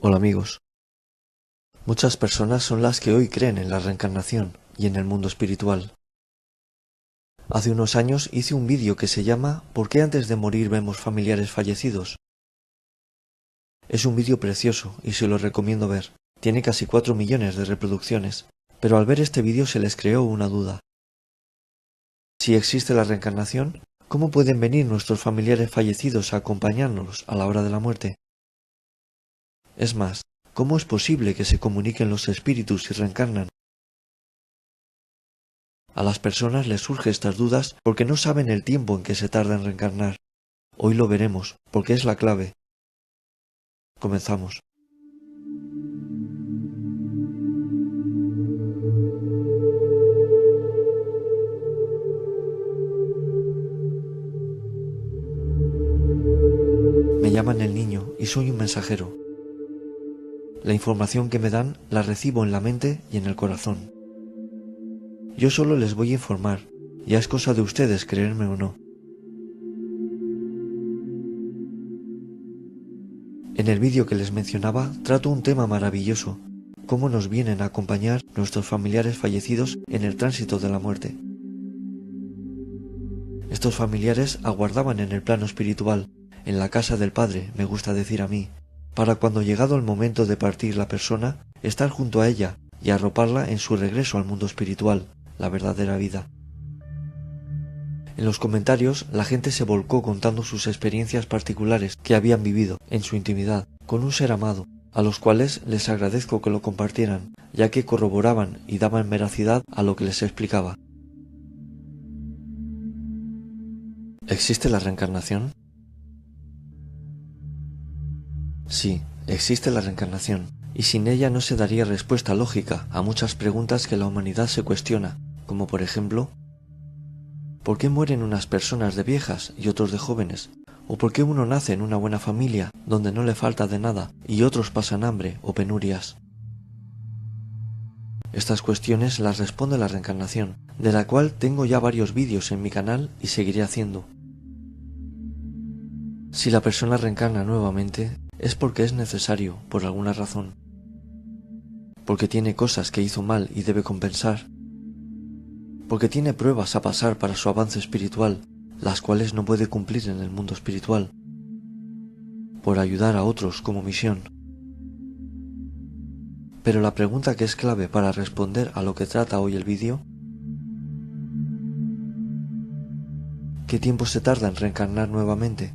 Hola amigos. Muchas personas son las que hoy creen en la reencarnación y en el mundo espiritual. Hace unos años hice un vídeo que se llama ¿Por qué antes de morir vemos familiares fallecidos? Es un vídeo precioso y se lo recomiendo ver. Tiene casi 4 millones de reproducciones, pero al ver este vídeo se les creó una duda. Si existe la reencarnación, ¿cómo pueden venir nuestros familiares fallecidos a acompañarnos a la hora de la muerte? Es más, ¿cómo es posible que se comuniquen los espíritus y reencarnan? A las personas les surgen estas dudas porque no saben el tiempo en que se tarda en reencarnar. Hoy lo veremos, porque es la clave. Comenzamos. Me llaman el niño y soy un mensajero. La información que me dan la recibo en la mente y en el corazón. Yo solo les voy a informar, ya es cosa de ustedes creerme o no. En el vídeo que les mencionaba trato un tema maravilloso, cómo nos vienen a acompañar nuestros familiares fallecidos en el tránsito de la muerte. Estos familiares aguardaban en el plano espiritual, en la casa del Padre, me gusta decir a mí, para cuando llegado el momento de partir la persona, estar junto a ella y arroparla en su regreso al mundo espiritual, la verdadera vida. En los comentarios la gente se volcó contando sus experiencias particulares que habían vivido en su intimidad con un ser amado, a los cuales les agradezco que lo compartieran, ya que corroboraban y daban veracidad a lo que les explicaba. ¿Existe la reencarnación? Sí, existe la reencarnación, y sin ella no se daría respuesta lógica a muchas preguntas que la humanidad se cuestiona, como por ejemplo, ¿por qué mueren unas personas de viejas y otros de jóvenes? ¿O por qué uno nace en una buena familia donde no le falta de nada y otros pasan hambre o penurias? Estas cuestiones las responde la reencarnación, de la cual tengo ya varios vídeos en mi canal y seguiré haciendo. Si la persona reencarna nuevamente, es porque es necesario, por alguna razón. Porque tiene cosas que hizo mal y debe compensar. Porque tiene pruebas a pasar para su avance espiritual, las cuales no puede cumplir en el mundo espiritual. Por ayudar a otros como misión. Pero la pregunta que es clave para responder a lo que trata hoy el vídeo: ¿qué tiempo se tarda en reencarnar nuevamente?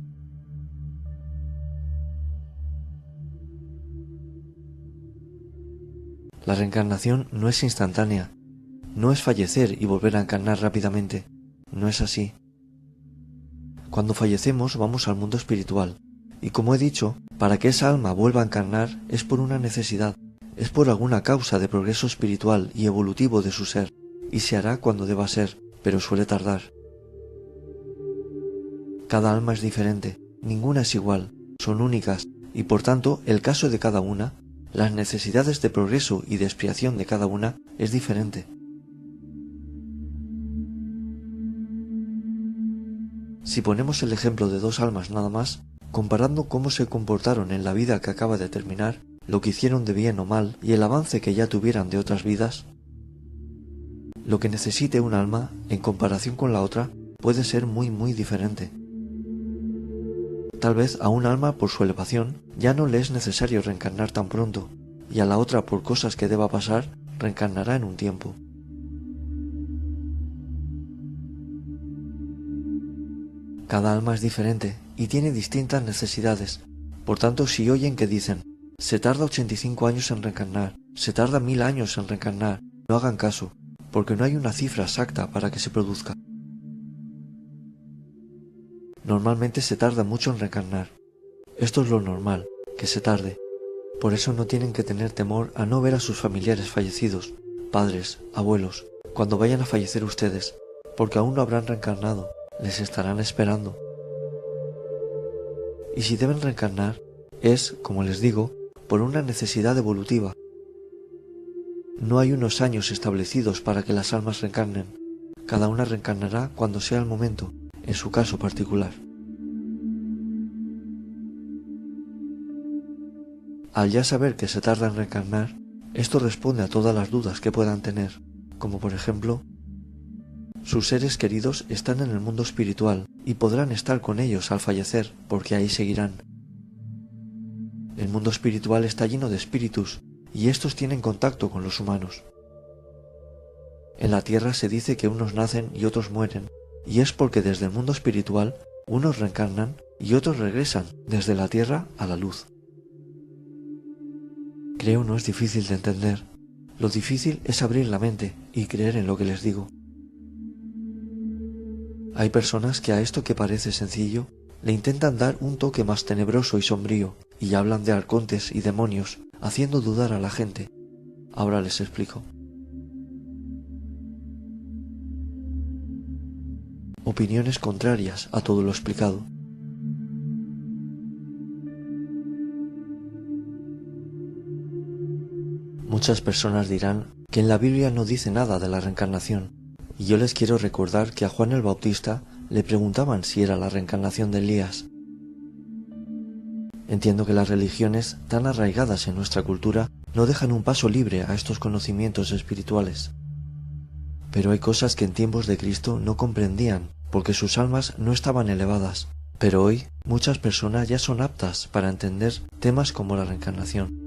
La reencarnación no es instantánea, no es fallecer y volver a encarnar rápidamente, no es así. Cuando fallecemos vamos al mundo espiritual, y como he dicho, para que esa alma vuelva a encarnar es por una necesidad, es por alguna causa de progreso espiritual y evolutivo de su ser, y se hará cuando deba ser, pero suele tardar. Cada alma es diferente, ninguna es igual, son únicas, y por tanto el caso de cada una, las necesidades de progreso y de expiación de cada una es diferente. Si ponemos el ejemplo de dos almas nada más, comparando cómo se comportaron en la vida que acaba de terminar, lo que hicieron de bien o mal y el avance que ya tuvieran de otras vidas, lo que necesite un alma, en comparación con la otra, puede ser muy diferente. Tal vez a un alma por su elevación ya no le es necesario reencarnar tan pronto, y a la otra por cosas que deba pasar, reencarnará en un tiempo. Cada alma es diferente y tiene distintas necesidades, por tanto si oyen que dicen, se tarda 85 años en reencarnar, se tarda 1000 años en reencarnar, no hagan caso, porque no hay una cifra exacta para que se produzca. Normalmente se tarda mucho en reencarnar. Esto es lo normal, que se tarde. Por eso no tienen que tener temor a no ver a sus familiares fallecidos, padres, abuelos, cuando vayan a fallecer ustedes, porque aún no habrán reencarnado, les estarán esperando. Y si deben reencarnar, es, como les digo, por una necesidad evolutiva. No hay unos años establecidos para que las almas reencarnen. Cada una reencarnará cuando sea el momento, en su caso particular. Al ya saber que se tarda en reencarnar, esto responde a todas las dudas que puedan tener, como por ejemplo, sus seres queridos están en el mundo espiritual y podrán estar con ellos al fallecer, porque ahí seguirán. El mundo espiritual está lleno de espíritus, y estos tienen contacto con los humanos. En la tierra se dice que unos nacen y otros mueren, y es porque desde el mundo espiritual unos reencarnan y otros regresan desde la tierra a la luz. Creo no es difícil de entender. Lo difícil es abrir la mente y creer en lo que les digo. Hay personas que a esto que parece sencillo le intentan dar un toque más tenebroso y sombrío y hablan de arcontes y demonios, haciendo dudar a la gente. Ahora les explico. Opiniones contrarias a todo lo explicado. Muchas personas dirán que en la Biblia no dice nada de la reencarnación, y yo les quiero recordar que a Juan el Bautista le preguntaban si era la reencarnación de Elías. Entiendo que las religiones tan arraigadas en nuestra cultura no dejan un paso libre a estos conocimientos espirituales. Pero hay cosas que en tiempos de Cristo no comprendían, porque sus almas no estaban elevadas. Pero hoy muchas personas ya son aptas para entender temas como la reencarnación.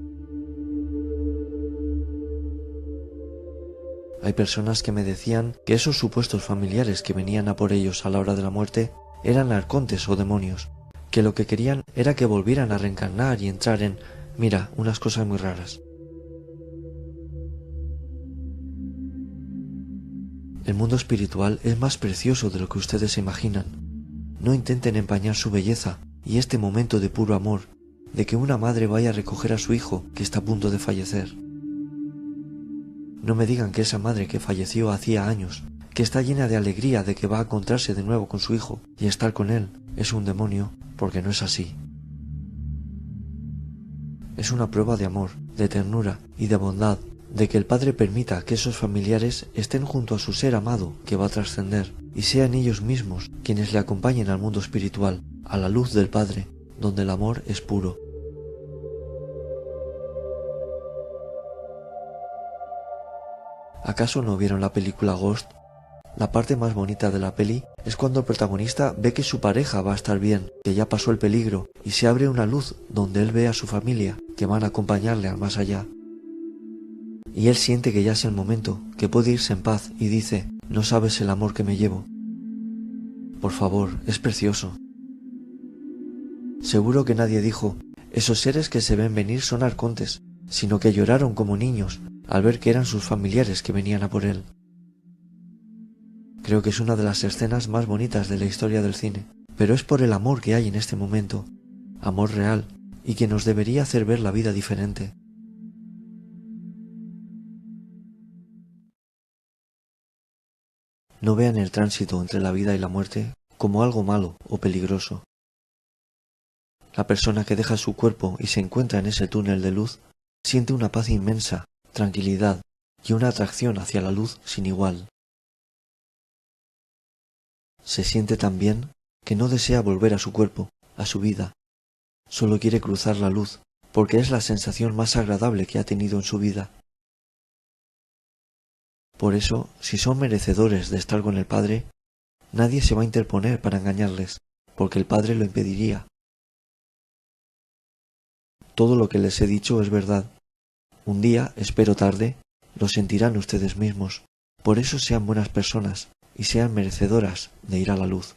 Hay personas que me decían que esos supuestos familiares que venían a por ellos a la hora de la muerte eran arcontes o demonios, que lo que querían era que volvieran a reencarnar y entrar en, mira, unas cosas muy raras. El mundo espiritual es más precioso de lo que ustedes se imaginan. No intenten empañar su belleza y este momento de puro amor, de que una madre vaya a recoger a su hijo que está a punto de fallecer. No me digan que esa madre que falleció hacía años, que está llena de alegría de que va a encontrarse de nuevo con su hijo y estar con él, es un demonio, porque no es así. Es una prueba de amor, de ternura y de bondad, de que el Padre permita que esos familiares estén junto a su ser amado que va a trascender, y sean ellos mismos quienes le acompañen al mundo espiritual, a la luz del Padre, donde el amor es puro. ¿Acaso no vieron la película Ghost? La parte más bonita de la peli es cuando el protagonista ve que su pareja va a estar bien, que ya pasó el peligro, y se abre una luz donde él ve a su familia, que van a acompañarle al más allá. Y él siente que ya es el momento, que puede irse en paz, y dice, no sabes el amor que me llevo. Por favor, es precioso. Seguro que nadie dijo, esos seres que se ven venir son arcontes, sino que lloraron como niños al ver que eran sus familiares que venían a por él. Creo que es una de las escenas más bonitas de la historia del cine, pero es por el amor que hay en este momento, amor real, y que nos debería hacer ver la vida diferente. No vean el tránsito entre la vida y la muerte como algo malo o peligroso. La persona que deja su cuerpo y se encuentra en ese túnel de luz siente una paz inmensa, tranquilidad y una atracción hacia la luz sin igual. Se siente tan bien que no desea volver a su cuerpo, a su vida. Solo quiere cruzar la luz, porque es la sensación más agradable que ha tenido en su vida. Por eso, si son merecedores de estar con el Padre, nadie se va a interponer para engañarles, porque el Padre lo impediría. Todo lo que les he dicho es verdad. Un día, espero tarde, lo sentirán ustedes mismos. Por eso sean buenas personas y sean merecedoras de ir a la luz.